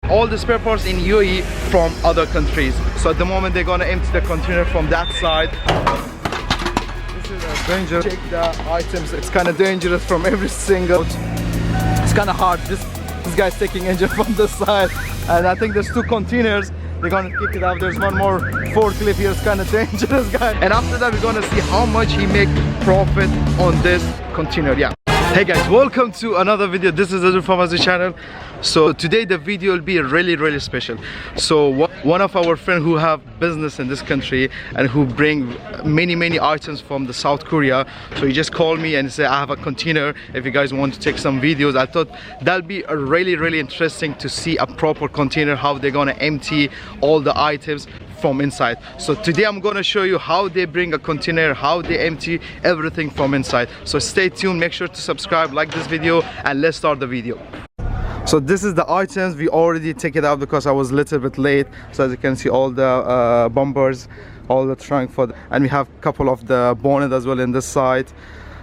all the spare parts in UAE from other countries. So at the moment they're gonna empty the container from that side. This is a danger. Check the items. It's kind of dangerous from every single. It's kind of hard. This guy's taking engine from the side, and I think there's 2 containers. They're gonna kick it out. There's one more forklift here. It's kind of dangerous, guy. And after that, we're gonna see how much he make profit on this container. Yeah. Hey guys, welcome to another video. This is AzooL from AzooL channel. So today the video will be really special. So one of our friends who have business in this country and who bring many items from the South Korea, so he just called me and said, I have a container if you guys want to take some videos. I thought that'll be a really interesting to see a proper container, how they're gonna empty all the items from inside. So today I'm gonna show you how they bring a container, how they empty everything from inside. So stay tuned, make sure to subscribe, like this video, and let's start the video. So this is the items. We already take it out because I was a little bit late. So as you can see, all the bumpers, all the trunk and we have a couple of the bonnet as well in this side.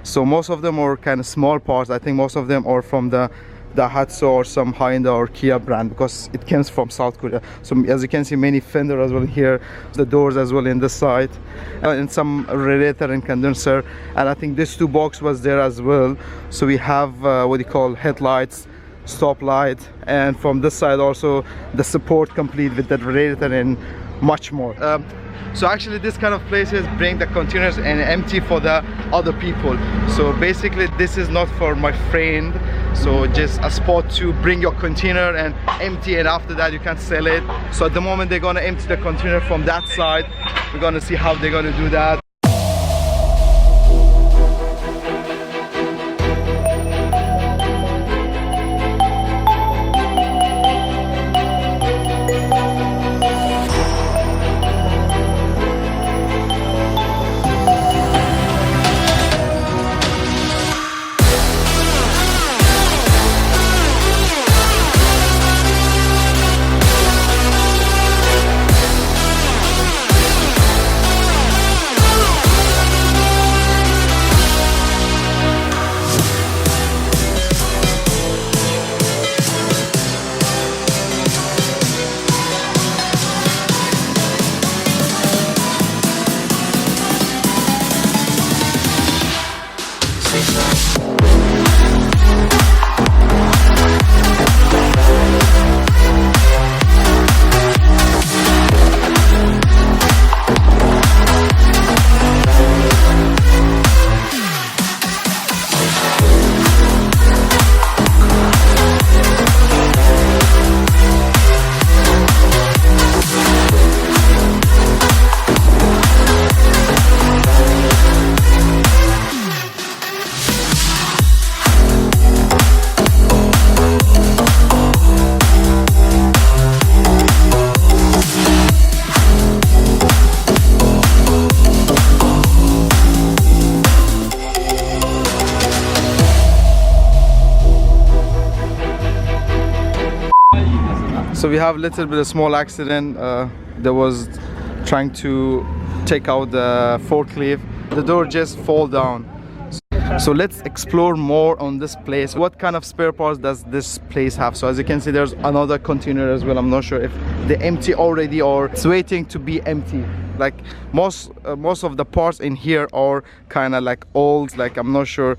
So most of them are kind of small parts. I think most of them are from the Hatso or some Hyundai or Kia brand, because it comes from South Korea. So as you can see, many fender as well here, the doors as well in this side, and some radiator and condenser. And I think this 2 box was there as well. So we have what you call headlights, stop light, and from this side also the support complete with the radiator and much more. So actually this kind of places bring the containers and empty for the other people. So basically this is not for my friend, so just a spot to bring your container and empty, and after that you can sell it. So at the moment they're gonna empty the container from that side. We're gonna see how they're gonna do that. So we have a little bit of small accident. There was trying to take out the forklift. The door just fall down. So let's explore more on this place. What kind of spare parts does this place have? So as you can see, there's another container as well. I'm not sure if they empty already or it's waiting to be empty. Like most of the parts in here are kind of like old. Like I'm not sure.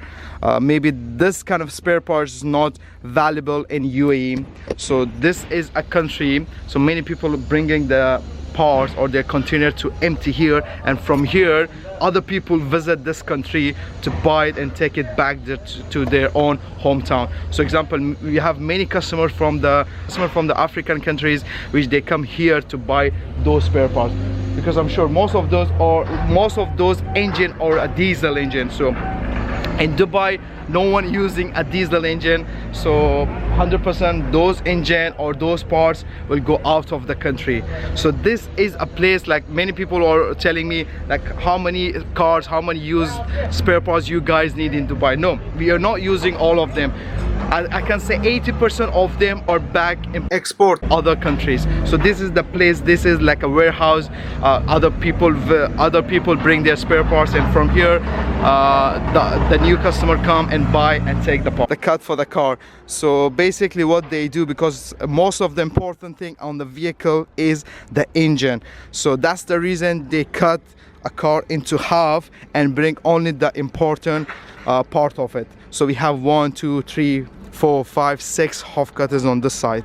Maybe this kind of spare parts is not valuable in UAE. So this is a country. So many people are bringing the parts or their container to empty here, and from here other people visit this country to buy it and take it back to their own hometown. So example, we have many customers from the African countries which they come here to buy those spare parts, because I'm sure most of those engine or a diesel engine. So in Dubai no one using a diesel engine, so 100% those engine or those parts will go out of the country. So this is a place, like many people are telling me, like how many cars, how many used spare parts you guys need in Dubai. No, we are not using all of them. I can say 80% of them are back in export other countries. So this is the place, this is like a warehouse. Other people bring their spare parts, and from here the new customer come and buy and take the part, the cut for the car. So basically what they do, because most of the important thing on the vehicle is the engine, so that's the reason they cut a car into half and bring only the important part of it. So we have 1, 2, 3, 4, 5, 6 half cutters on this side.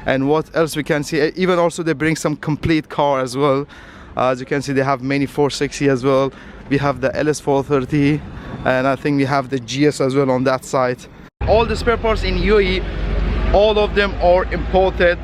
And what else we can see, even also they bring some complete car as well. As you can see, they have many 460 as well. We have the LS430, and I think we have the GS as well on that side. All the spare parts in UAE, all of them are imported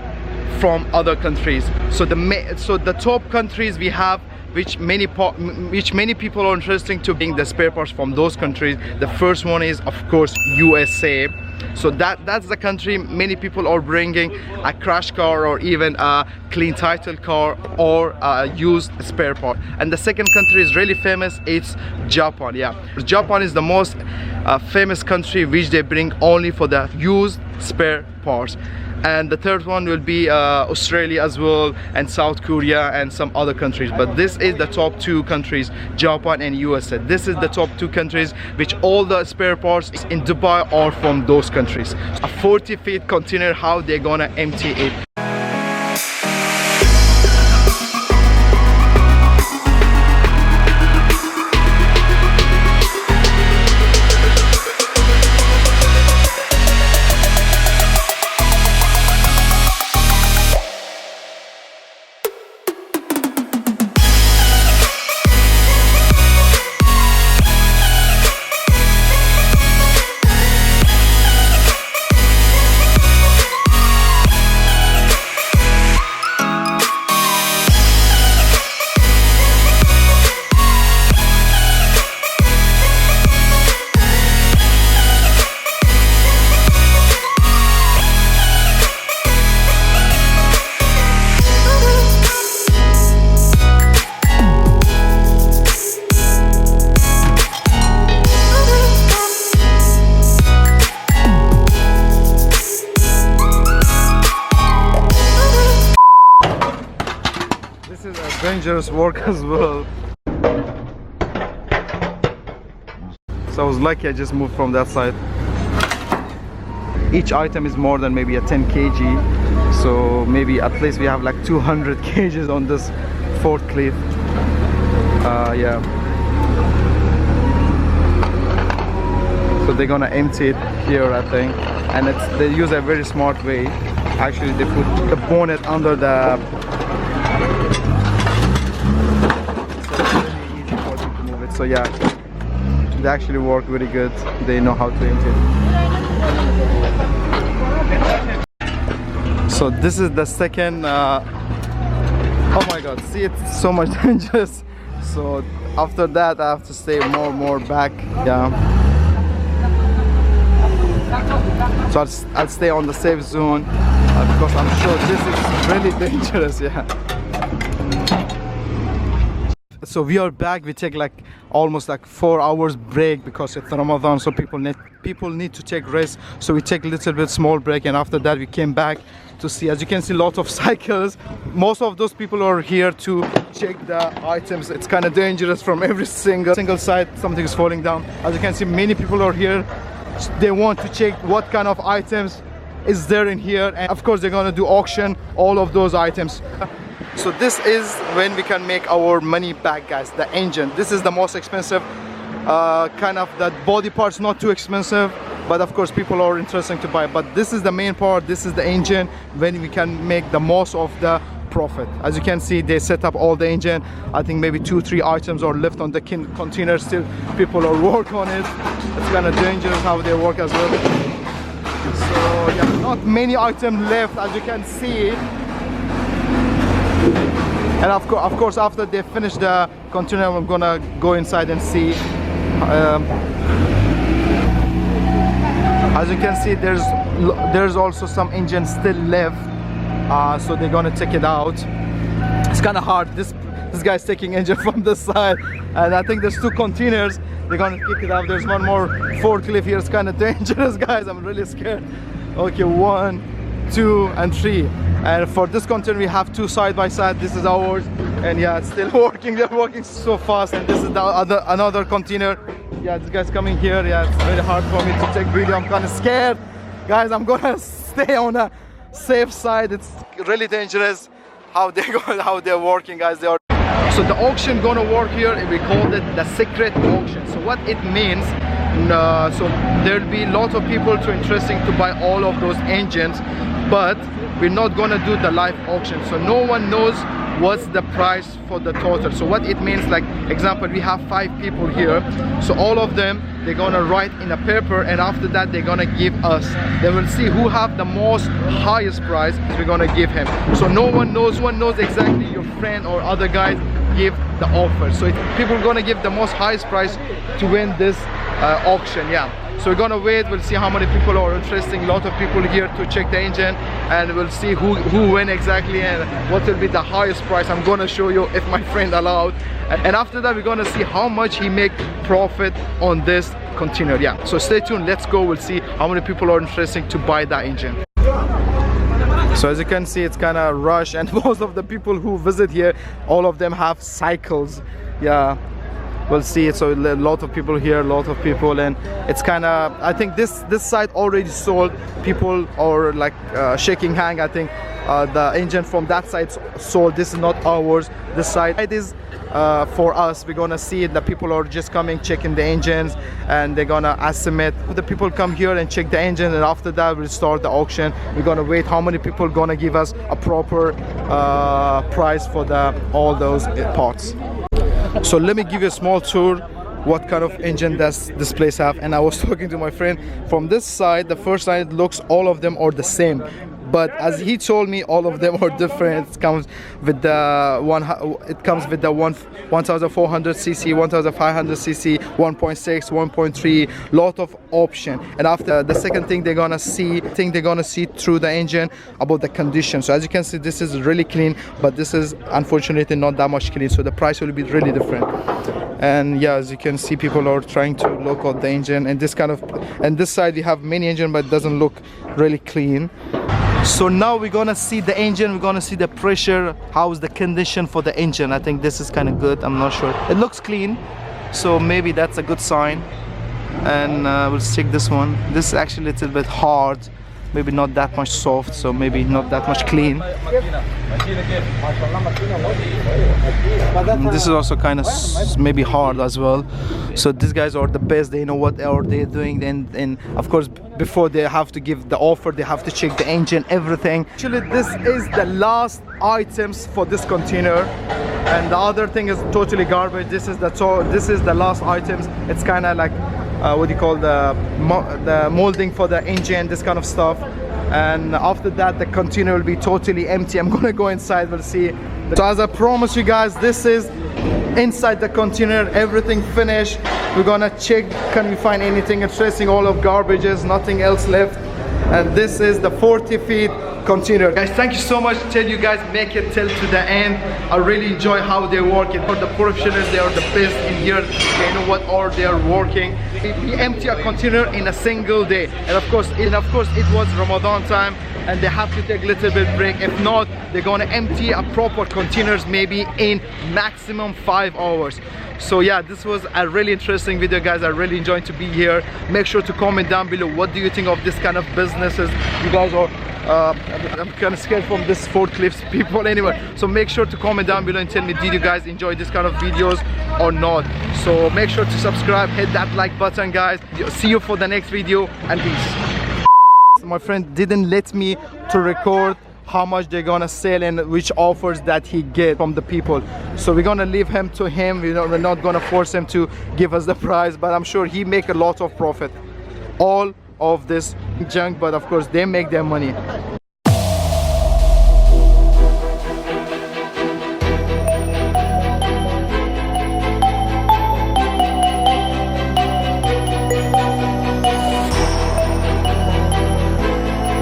from other countries. So the top countries we have, which many people are interested to bring the spare parts from those countries. The first one is of course USA. So that's the country many people are bringing a crash car or even a clean title car or a used spare part. And the second country is really famous, it's Japan. Yeah, Japan is the most famous country which they bring only for the used spare parts. And the third one will be Australia as well, and South Korea and some other countries. But this is the top 2 countries, Japan and USA. This is the top 2 countries which all the spare parts in Dubai are from those countries. A 40-feet container, how they're gonna empty it. Dangerous work as well. So I was lucky I just moved from that side. Each item is more than maybe a 10 kg, so maybe at least we have like 200 kgs on this forklift. Yeah, so they're gonna empty it here, I think, and they use a very smart way. Actually they put the bonnet under the so yeah, they actually work very good. They know how to empty it. So this is the second oh my god, see, it's so much dangerous. So after that I have to stay more back. Yeah, so I'll stay on the safe zone because I'm sure this is really dangerous. Yeah. So we are back. We take like almost like 4 hours break because it's Ramadan, so people need to take rest. So we take a little bit small break, and after that we came back to see. As you can see, lots of cycles. Most of those people are here to check the items. It's kind of dangerous from every single side. Something is falling down. As you can see, many people are here. They want to check what kind of items is there in here, and of course they're gonna do auction all of those items. So this is when we can make our money back, guys. The engine, this is the most expensive kind of, that body parts not too expensive, but of course people are interested to buy. But this is the main part, this is the engine, when we can make the most of the profit. As you can see, they set up all the engine. I think maybe 2-3 items are left on the container. Still people are working on it. It's kind of dangerous how they work as well. So yeah, not many items left, as you can see. And of course after they finish the container, I'm gonna go inside and see. As you can see, there's also some engines still left, so they're gonna take it out. It's kind of hard. This This guy's taking engine from this side, and I think there's 2 containers. They're gonna kick it out. There's one more forklift here. It's kind of dangerous, guys. I'm really scared. Okay, 1, 2, and 3. And for this container we have 2 side by side. This is ours, and yeah, it's still working. They're working so fast. And this is the another container. Yeah, this guy's coming here. Yeah, it's very hard for me to take video. I'm kind of scared, guys. I'm gonna stay on a safe side. It's really dangerous how they're working, guys. So the auction gonna work here. We called it the secret auction. So what it means, so there'll be a lot of people too interesting to buy all of those engines, but we're not gonna do the live auction, so no one knows what's the price for the total. So what it means, like example, we have 5 people here, so all of them, they're gonna write in a paper, and after that they're gonna give us. They will see who have the most highest price, we're gonna give him. So no one knows exactly. Your friend or other guys give the offer, so people are gonna give the most highest price to win this auction. Yeah, so we're gonna wait. We'll see how many people are interested. A lot of people here to check the engine, and we'll see who win exactly and what will be the highest price. I'm gonna show you if my friend allowed, and after that we're gonna see how much he make profit on this container. Yeah, so stay tuned. Let's go. We'll see how many people are interested to buy that engine. So as you can see, it's kind of rush, and most of the people who visit here, all of them have cycles. Yeah, we'll see. So a lot of people here, a lot of people, and it's kind of, I think this side already sold. People are like shaking hand. I think the engine from that side sold. This is not ours. This side it is for us. We're gonna see it. The people are just coming, checking the engines, and they're gonna estimate. The people come here and check the engine, and after that we'll start the auction. We're gonna wait how many people gonna give us a proper price for all those parts. So let me give you a small tour what kind of engine does this place have. And I was talking to my friend from this side. The first side, it looks all of them are the same, but as he told me, all of them are different. It comes with the 1400 cc, 1500 cc, 1.6, 1.3, lot of option. And after the second thing they're gonna see through the engine about the condition. So as you can see, this is really clean, but this is unfortunately not that much clean, so the price will be really different. And yeah, as you can see, people are trying to look at the engine, and this side we have many engine, but it doesn't look really clean. So now we're gonna see the engine, we're gonna see the pressure, how's the condition for the engine. I think this is kind of good. I'm not sure, it looks clean, so maybe that's a good sign. And we'll check this one. This is actually a little bit hard, maybe not that much soft, so maybe not that much clean. And this is also kind of maybe hard as well. So these guys are the best, they know what are they doing, and of course before they have to give the offer, they have to check the engine, everything. Actually, this is the last items for this container, and the other thing is totally garbage. This is the last items. It's kind of like what do you call the molding for the engine, this kind of stuff. And after that the container will be totally empty. I'm gonna go inside, we'll see. So as I promised you guys, this is inside the container, everything finished. We're gonna check, can we find anything interesting, all of garbages, nothing else left. And this is the 40 feet container. Guys, thank you so much. Tell you guys, make it till to the end. I really enjoy how they work. For the professionals, they are the best in here. They know what are they are working. We empty a container in a single day, and of course it was Ramadan time, and they have to take a little bit break. If not, they're gonna empty a proper containers maybe in maximum 5 hours. So yeah, this was a really interesting video, guys. I really enjoyed to be here. Make sure to comment down below, what do you think of this kind of businesses? You guys are I'm kind of scared from this forklifts people anyway, so make sure to comment down below and tell me, did you guys enjoy this kind of videos or not? So make sure to subscribe, hit that like button, guys. See you for the next video, and peace. My friend didn't let me to record how much they're gonna sell and which offers that he get from the people, so we're gonna leave him to him. We're not gonna force him to give us the price, but I'm sure he make a lot of profit. All of this junk, but of course they make their money.